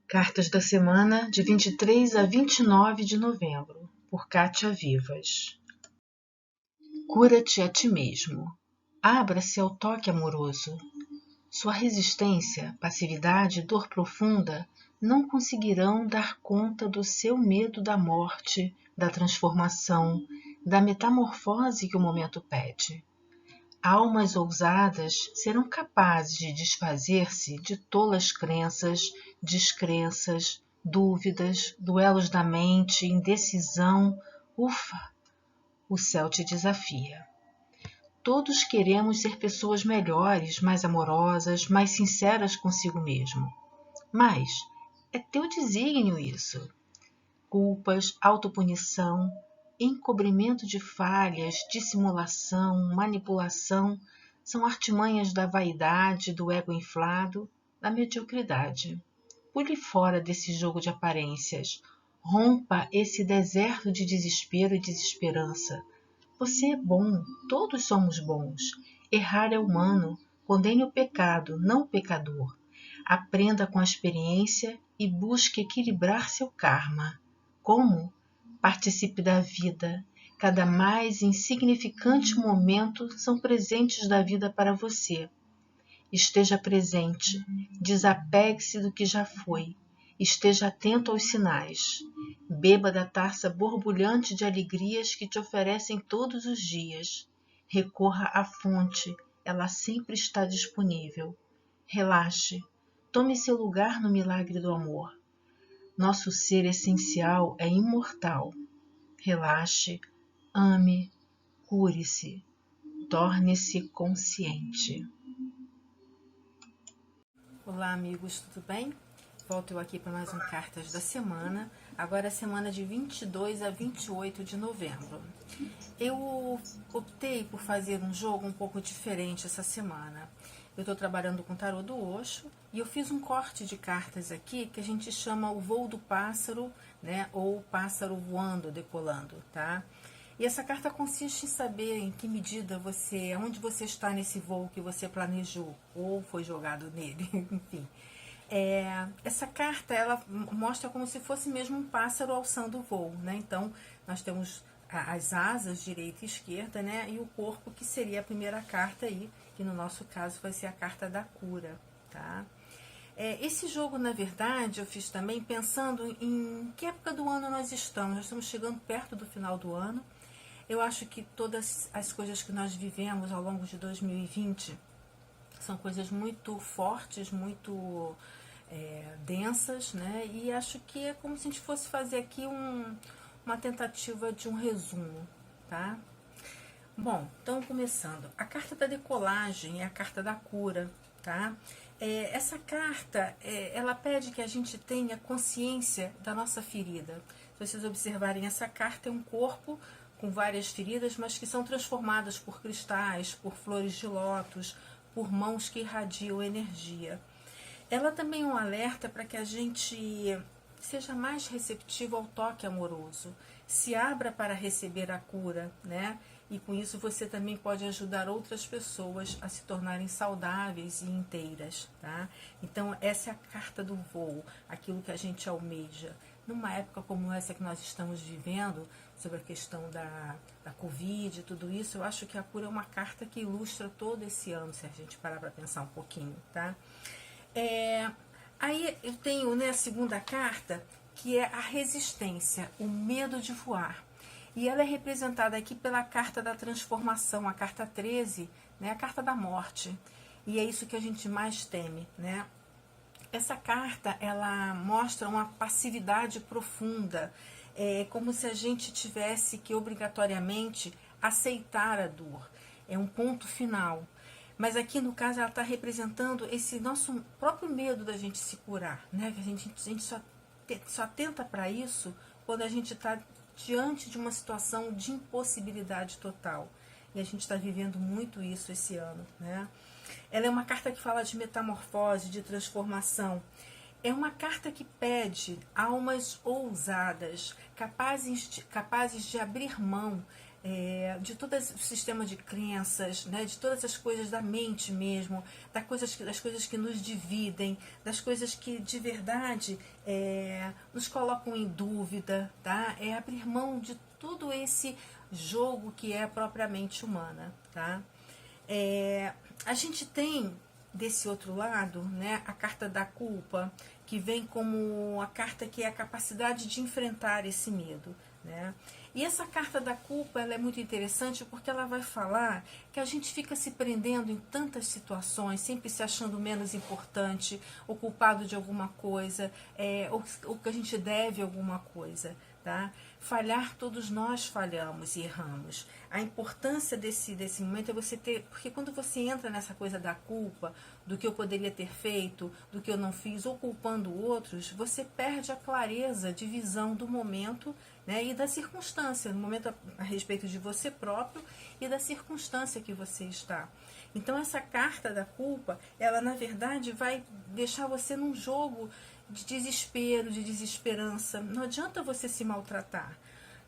Cartas da semana de 23 a 29 de novembro, por Kátia Vivas. Cura-te a ti mesmo. Abra-se ao toque amoroso. Sua resistência, passividade e dor profunda não conseguirão dar conta do seu medo da morte, da transformação, da metamorfose que o momento pede. Almas ousadas serão capazes de desfazer-se de tolas crenças, descrenças, dúvidas, duelos da mente, indecisão. Ufa! O céu te desafia. Todos queremos ser pessoas melhores, mais amorosas, mais sinceras consigo mesmo. Mas é teu desígnio isso. Culpas, autopunição, encobrimento de falhas, dissimulação, manipulação são artimanhas da vaidade, do ego inflado, da mediocridade. Pule fora desse jogo de aparências. Rompa esse deserto de desespero e desesperança. Você é bom, todos somos bons. Errar é humano. Condene o pecado, não o pecador. Aprenda com a experiência e busque equilibrar seu karma. Como? Participe da vida. Cada mais insignificante momento são presentes da vida para você. Esteja presente. Desapegue-se do que já foi. Esteja atento aos sinais. Beba da taça borbulhante de alegrias que te oferecem todos os dias. Recorra à fonte. Ela sempre está disponível. Relaxe. Tome seu lugar no milagre do amor. Nosso ser essencial é imortal. Relaxe, ame, cure-se, torne-se consciente. Olá amigos, tudo bem? Volto eu aqui para mais um Cartas da Semana, agora é semana de 22 a 28 de novembro. Eu optei por fazer um jogo um pouco diferente essa semana. Eu estou trabalhando com tarô do Osho e eu fiz um corte de cartas aqui que a gente chama o voo do pássaro, né? Ou pássaro voando, decolando, tá? E essa carta consiste em saber em que medida você, onde você está nesse voo que você planejou ou foi jogado nele, enfim. Essa carta ela mostra como se fosse mesmo um pássaro alçando o voo, né? Então nós temos as asas direita e esquerda, né? E o corpo que seria a primeira carta aí, que no nosso caso vai ser a carta da cura, tá? Esse jogo, na verdade, eu fiz também pensando em que época do ano nós estamos. Nós estamos chegando perto do final do ano. Eu acho que todas as coisas que nós vivemos ao longo de 2020 são coisas muito fortes, muito densas, né? E acho que é como se a gente fosse fazer aqui uma tentativa de um resumo, tá? Bom, então começando. A carta da decolagem é a carta da cura, tá? Essa carta, ela pede que a gente tenha consciência da nossa ferida. Se vocês observarem, essa carta é um corpo com várias feridas, mas que são transformadas por cristais, por flores de lótus, por mãos que irradiam energia. Ela também é um alerta para que a gente seja mais receptivo ao toque amoroso, se abra para receber a cura, né? E com isso você também pode ajudar outras pessoas a se tornarem saudáveis e inteiras, tá? Então essa é a carta do voo, aquilo que a gente almeja. Numa época como essa que nós estamos vivendo, sobre a questão da Covid e tudo isso, eu acho que a cura é uma carta que ilustra todo esse ano, se a gente parar para pensar um pouquinho, tá? Aí eu tenho, né, a segunda carta, que é a resistência, o medo de voar. E ela é representada aqui pela carta da transformação, a carta 13, né, a carta da morte. E é isso que a gente mais teme, né? Essa carta, ela mostra uma passividade profunda, como se a gente tivesse que obrigatoriamente aceitar a dor. É um ponto final. Mas aqui, no caso, ela está representando esse nosso próprio medo da gente se curar, né? Que a gente só tenta para isso quando a gente está diante de uma situação de impossibilidade total. E a gente está vivendo muito isso esse ano, né? Ela é uma carta que fala de metamorfose, de transformação. É uma carta que pede almas ousadas, capazes de abrir mão de todo o sistema de crenças, né, de todas as coisas da mente mesmo, das coisas que nos dividem, das coisas que de verdade nos colocam em dúvida, tá? É abrir mão de todo esse jogo que é propriamente humana, tá? A gente tem desse outro lado, né, a carta da culpa, que vem como a carta que é a capacidade de enfrentar esse medo, né? E essa carta da culpa, ela é muito interessante porque ela vai falar que a gente fica se prendendo em tantas situações, sempre se achando menos importante, ou culpado de alguma coisa, ou que a gente deve alguma coisa, tá? Falhar, todos nós falhamos e erramos. A importância desse momento é você ter... Porque quando você entra nessa coisa da culpa, do que eu poderia ter feito, do que eu não fiz, ou culpando outros, você perde a clareza de visão do momento, né, e da circunstância, no momento a respeito de você próprio e da circunstância que você está. Então essa carta da culpa, ela na verdade vai deixar você num jogo de desespero, de desesperança. Não adianta você se maltratar.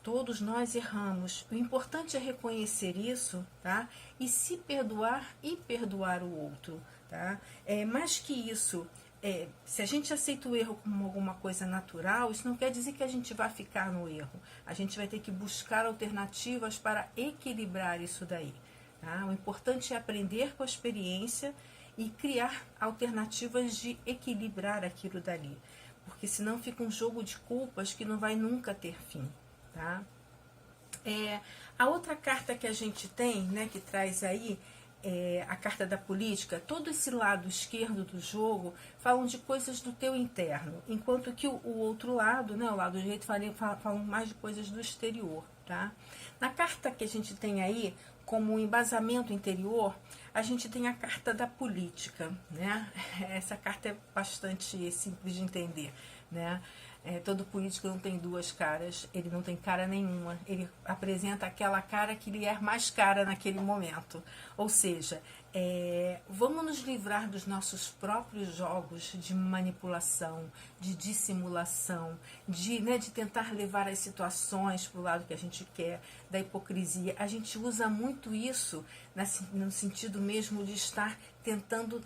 Todos nós erramos. O importante é reconhecer isso, tá? E se perdoar e perdoar o outro, tá? Mais que isso, se a gente aceita o erro como alguma coisa natural, isso não quer dizer que a gente vai ficar no erro. A gente vai ter que buscar alternativas para equilibrar isso daí, tá? O importante é aprender com a experiência e criar alternativas de equilibrar aquilo dali, porque senão fica um jogo de culpas que não vai nunca ter fim, tá? A outra carta que a gente tem, né, que traz aí a carta da política, todo esse lado esquerdo do jogo falam de coisas do teu interno, enquanto que o outro lado, né, o lado direito, falam mais de coisas do exterior, tá? Na carta que a gente tem aí, como embasamento interior, a gente tem a carta da política, né? Essa carta é bastante simples de entender, né? Todo político não tem duas caras, ele não tem cara nenhuma, ele apresenta aquela cara que lhe é mais cara naquele momento. Ou seja, vamos nos livrar dos nossos próprios jogos de manipulação, de dissimulação, de tentar levar as situações para o lado que a gente quer, da hipocrisia. A gente usa muito isso no sentido mesmo de estar tentando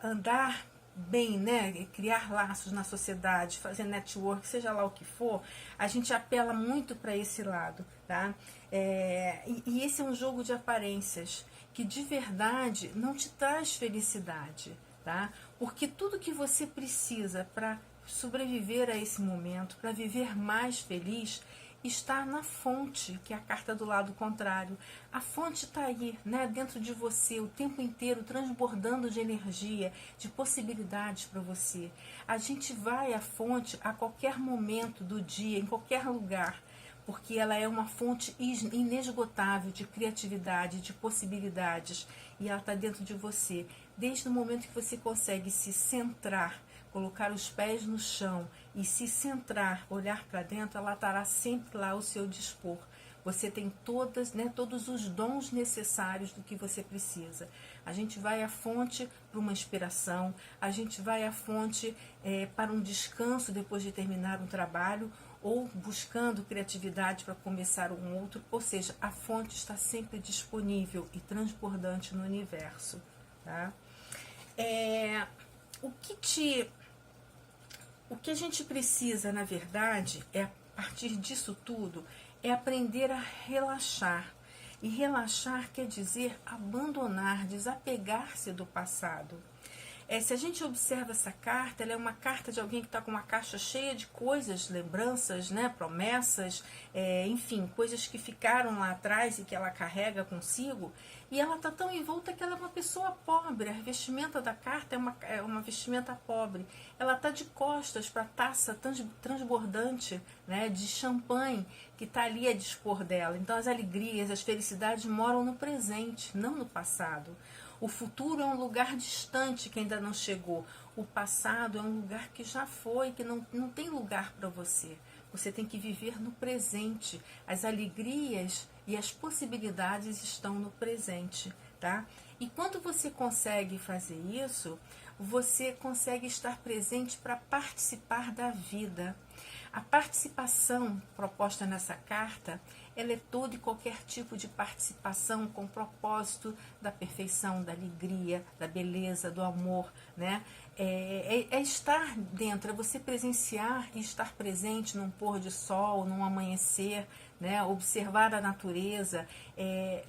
andar bem, né, criar laços na sociedade, fazer network, seja lá o que for, a gente apela muito para esse lado, tá? E esse é um jogo de aparências que de verdade não te traz felicidade, tá? Porque tudo que você precisa para sobreviver a esse momento, para viver mais feliz, está na fonte, que é a carta do lado contrário. A fonte está aí, né, dentro de você, o tempo inteiro transbordando de energia, de possibilidades para você. A gente vai à fonte a qualquer momento do dia, em qualquer lugar, porque ela é uma fonte inesgotável de criatividade, de possibilidades, e ela está dentro de você. Desde o momento que você consegue se centrar, colocar os pés no chão e se centrar, olhar para dentro, ela estará sempre lá ao seu dispor. Você tem todos os dons necessários do que você precisa. A gente vai à fonte para uma inspiração, a gente vai à fonte para um descanso depois de terminar um trabalho, ou buscando criatividade para começar um outro. Ou seja, a fonte está sempre disponível e transbordante no universo, tá? O que a gente precisa, na verdade, a partir disso tudo, é aprender a relaxar. E relaxar quer dizer abandonar, desapegar-se do passado. Se a gente observa essa carta, ela é uma carta de alguém que está com uma caixa cheia de coisas, lembranças, né, promessas, enfim, coisas que ficaram lá atrás e que ela carrega consigo, e ela está tão envolta que ela é uma pessoa pobre. A vestimenta da carta é uma vestimenta pobre. Ela está de costas para a taça transbordante, né, de champanhe que está ali a dispor dela. Então as alegrias, as felicidades moram no presente, não no passado. O futuro é um lugar distante que ainda não chegou. O passado é um lugar que já foi, que não tem lugar para você. Você tem que viver no presente. As alegrias e as possibilidades estão no presente, tá? E quando você consegue fazer isso, você consegue estar presente para participar da vida. A participação proposta nessa carta, ela é todo e qualquer tipo de participação com propósito da perfeição, da alegria, da beleza, do amor, né? É estar dentro, é você presenciar e estar presente num pôr de sol, num amanhecer, né? Observar a natureza,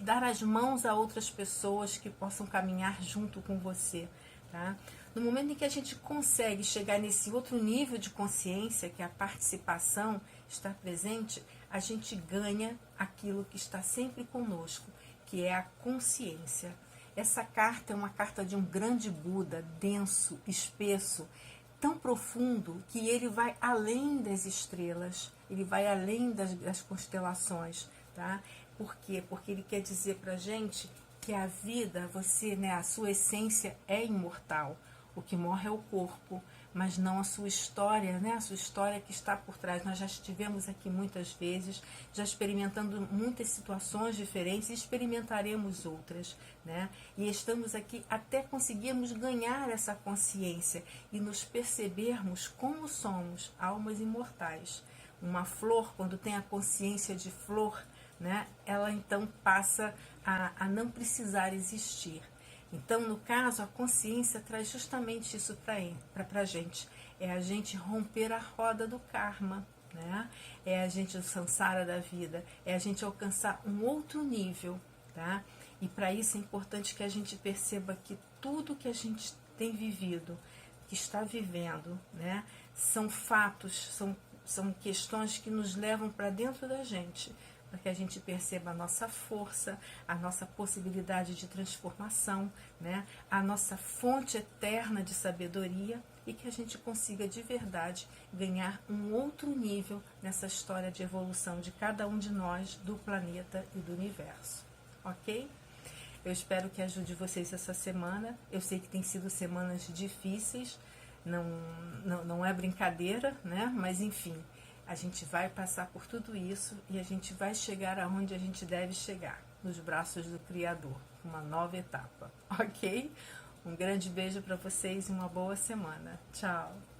dar as mãos a outras pessoas que possam caminhar junto com você, tá? No momento em que a gente consegue chegar nesse outro nível de consciência, que é a participação, estar presente, a gente ganha aquilo que está sempre conosco, que é a consciência. Essa carta é uma carta de um grande Buda, denso, espesso, tão profundo que ele vai além das estrelas, ele vai além das constelações, tá? Por quê? Porque ele quer dizer pra gente que a vida, você, né, a sua essência é imortal. O que morre é o corpo, mas não a sua história, né? A sua história que está por trás. Nós já estivemos aqui muitas vezes, já experimentando muitas situações diferentes e experimentaremos outras, né? E estamos aqui até conseguirmos ganhar essa consciência e nos percebermos como somos, almas imortais. Uma flor, quando tem a consciência de flor, né? Ela então passa a não precisar existir. Então, no caso, a consciência traz justamente isso para a gente. É a gente romper a roda do karma, né? É a gente, o samsara da vida, é a gente alcançar um outro nível, tá? E para isso é importante que a gente perceba que tudo que a gente tem vivido, que está vivendo, né? São fatos, são questões que nos levam para dentro da gente, para que a gente perceba a nossa força, a nossa possibilidade de transformação, né? A nossa fonte eterna de sabedoria e que a gente consiga de verdade ganhar um outro nível nessa história de evolução de cada um de nós, do planeta e do universo. Ok? Eu espero que ajude vocês essa semana. Eu sei que tem sido semanas difíceis, não é brincadeira, né? Mas enfim, a gente vai passar por tudo isso e a gente vai chegar aonde a gente deve chegar, nos braços do Criador, uma nova etapa, ok? Um grande beijo para vocês e uma boa semana. Tchau!